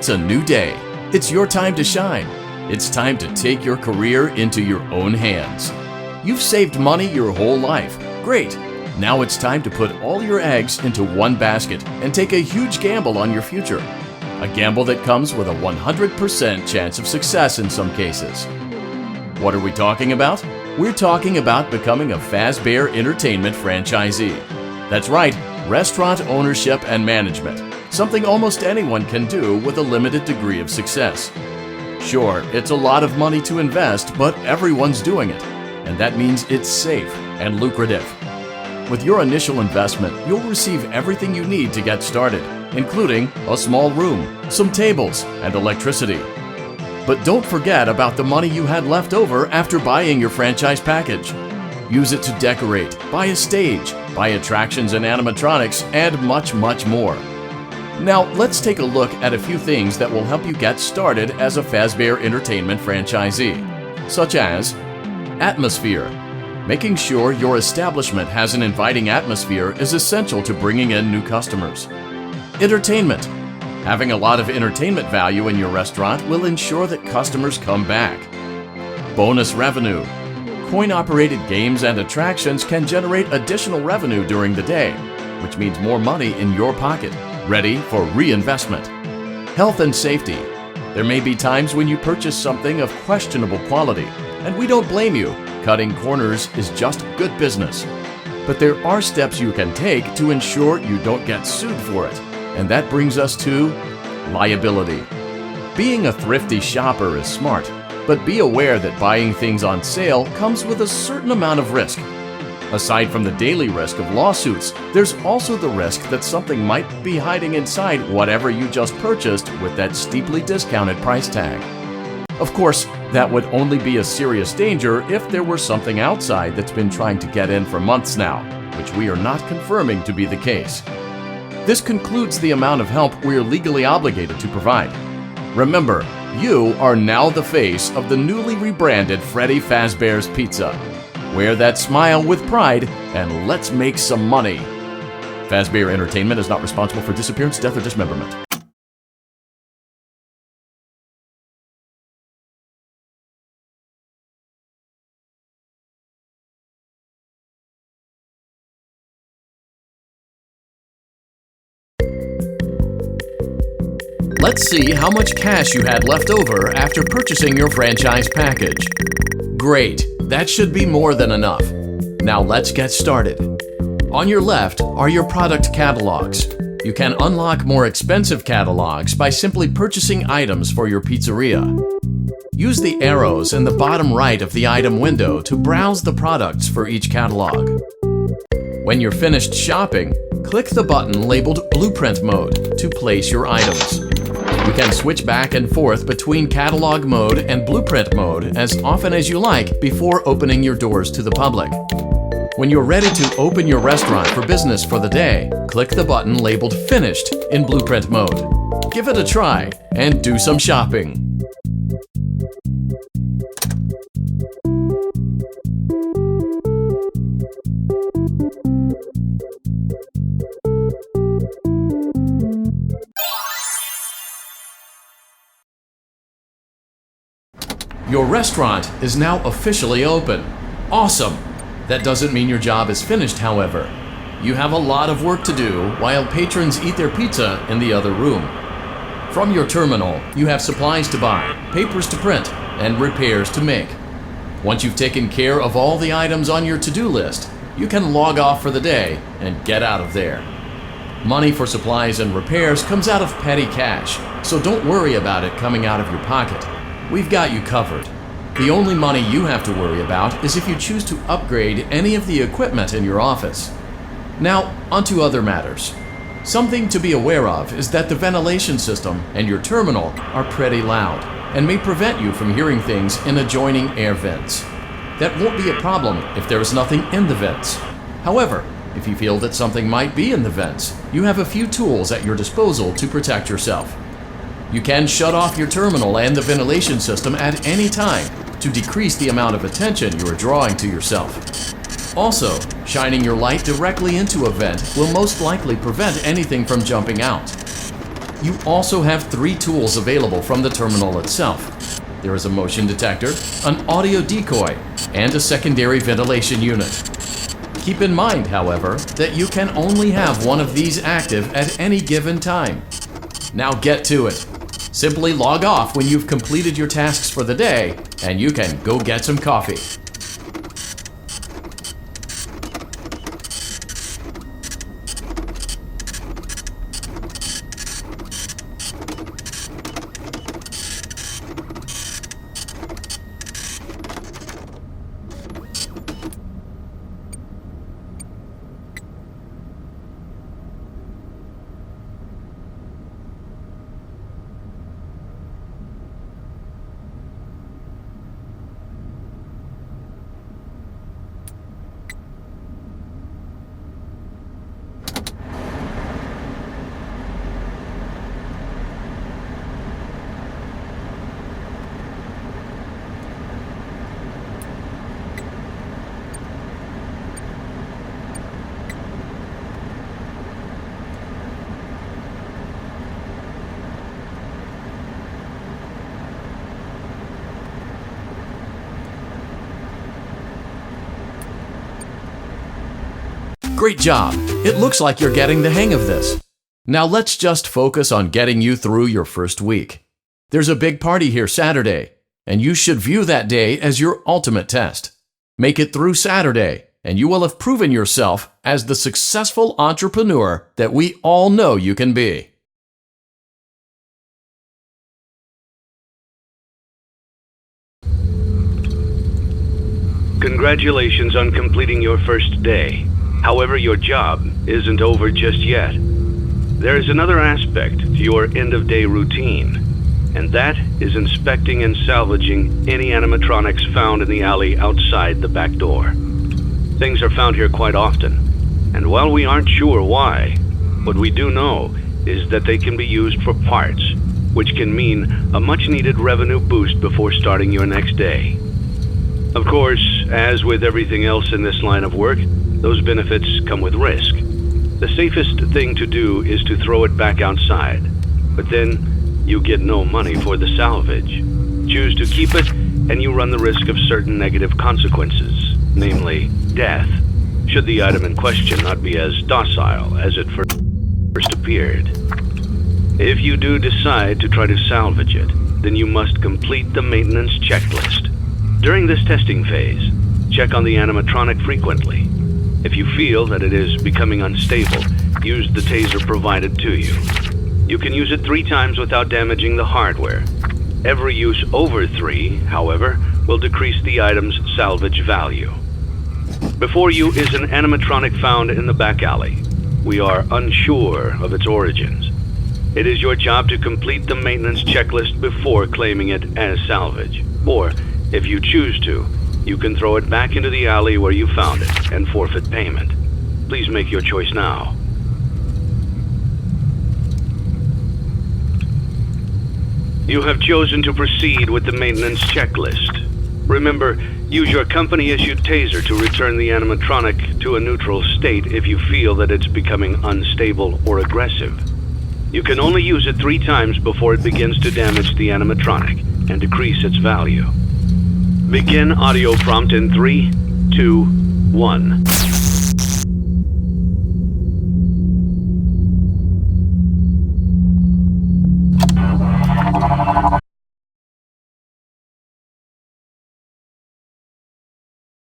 It's a new day. It's your time to shine. It's time to take your career into your own hands. You've saved money your whole life. Great. Now it's time to put all your eggs into one basket and take a huge gamble on your future. A gamble that comes with a 100% chance of success in some cases. What are we talking about? We're talking about becoming a fazbear entertainment franchisee. That's right, restaurant ownership and management. Something almost anyone can do with a limited degree of success. Sure, it's a lot of money to invest, but everyone's doing it. And that means it's safe and lucrative. With your initial investment, you'll receive everything you need to get started, including a small room, some tables, and electricity. But don't forget about the money you had left over after buying your franchise package. Use it to decorate, buy a stage, buy attractions and animatronics, and much, much more. Now, let's take a look at a few things that will help you get started as a fazbear entertainment franchisee, such as atmosphere. Making sure your establishment has an inviting atmosphere is essential to bringing in new customers. Entertainment. Having a lot of entertainment value in your restaurant will ensure that customers come back. Bonus revenue. Coin-operated games and attractions can generate additional revenue during the day, which means more money in your pocket, ready for reinvestment. Health and safety. There may be times when you purchase something of questionable quality, and we don't blame you. Cutting corners is just good business. But there are steps you can take to ensure you don't get sued for it. And that brings us to liability. Being a thrifty shopper is smart, but be aware that buying things on sale comes with a certain amount of risk. Aside from the daily risk of lawsuits, there's also the risk that something might be hiding inside whatever you just purchased with that steeply discounted price tag. Of course, that would only be a serious danger if there were something outside that's been trying to get in for months now, which we are not confirming to be the case. This concludes the amount of help we are legally obligated to provide. Remember, you are now the face of the newly rebranded Freddy Fazbear's Pizza. Wear that smile with pride and let's make some money. Fazbear Entertainment is not responsible for disappearance, death, or dismemberment. Let's see how much cash you had left over after purchasing your franchise package. Great, that should be more than enough. Now let's get started. On your left are your product catalogs. You can unlock more expensive catalogs by simply purchasing items for your pizzeria. Use the arrows in the bottom right of the item window to browse the products for each catalog. When you're finished shopping, click the button labeled Blueprint Mode to place your items. You can switch back and forth between Catalog Mode and Blueprint Mode as often as you like before opening your doors to the public. When you're ready to open your restaurant for business for the day, click the button labeled Finished in Blueprint Mode. Give it a try and do some shopping. Your restaurant is now officially open. Awesome! That doesn't mean your job is finished, however. You have a lot of work to do while patrons eat their pizza in the other room. From your terminal, you have supplies to buy, papers to print, and repairs to make. Once you've taken care of all the items on your to-do list, you can log off for the day and get out of there. Money for supplies and repairs comes out of petty cash, so don't worry about it coming out of your pocket. We've got you covered. The only money you have to worry about is if you choose to upgrade any of the equipment in your office. Now, onto other matters. Something to be aware of is that the ventilation system and your terminal are pretty loud and may prevent you from hearing things in adjoining air vents. That won't be a problem if there is nothing in the vents. However, if you feel that something might be in the vents, you have a few tools at your disposal to protect yourself. You can shut off your terminal and the ventilation system at any time to decrease the amount of attention you are drawing to yourself. Also, shining your light directly into a vent will most likely prevent anything from jumping out. you also have 3 tools available from the terminal itself. There is a motion detector, an audio decoy, and a secondary ventilation unit. Keep in mind, however, that you can only have one of these active at any given time. Now get to it. Simply log off when you've completed your tasks for the day, and you can go get some coffee. Great job! It looks like you're getting the hang of this. Now let's just focus on getting you through your first week. There's a big party here Saturday, and you should view that day as your ultimate test. Make it through Saturday, and you will have proven yourself as the successful entrepreneur that we all know you can be. Congratulations on completing your first day. However, your job isn't over just yet. There is another aspect to your end-of-day routine, and that is inspecting and salvaging any animatronics found in the alley outside the back door. Things are found here quite often, and while we aren't sure why, what we do know is that they can be used for parts, which can mean a much-needed revenue boost before starting your next day. Of course, as with everything else in this line of work, those benefits come with risk. The safest thing to do is to throw it back outside, but then you get no money for the salvage. Choose to keep it, and you run the risk of certain negative consequences, namely death, should the item in question not be as docile as it first appeared. If you do decide to try to salvage it, then you must complete the maintenance checklist. During this testing phase, check on the animatronic frequently. If you feel that it is becoming unstable, use the taser provided to you. You can use it 3 times without damaging the hardware. Every use over 3, however, will decrease the item's salvage value. Before you is an animatronic found in the back alley. We are unsure of its origins. It is your job to complete the maintenance checklist before claiming it as salvage. Or, if you choose to, you can throw it back into the alley where you found it and forfeit payment. Please make your choice now. You have chosen to proceed with the maintenance checklist. Remember, use your company-issued taser to return the animatronic to a neutral state if you feel that it's becoming unstable or aggressive. You can only use it 3 times before it begins to damage the animatronic and decrease its value. Begin audio prompt in 3, 2, 1.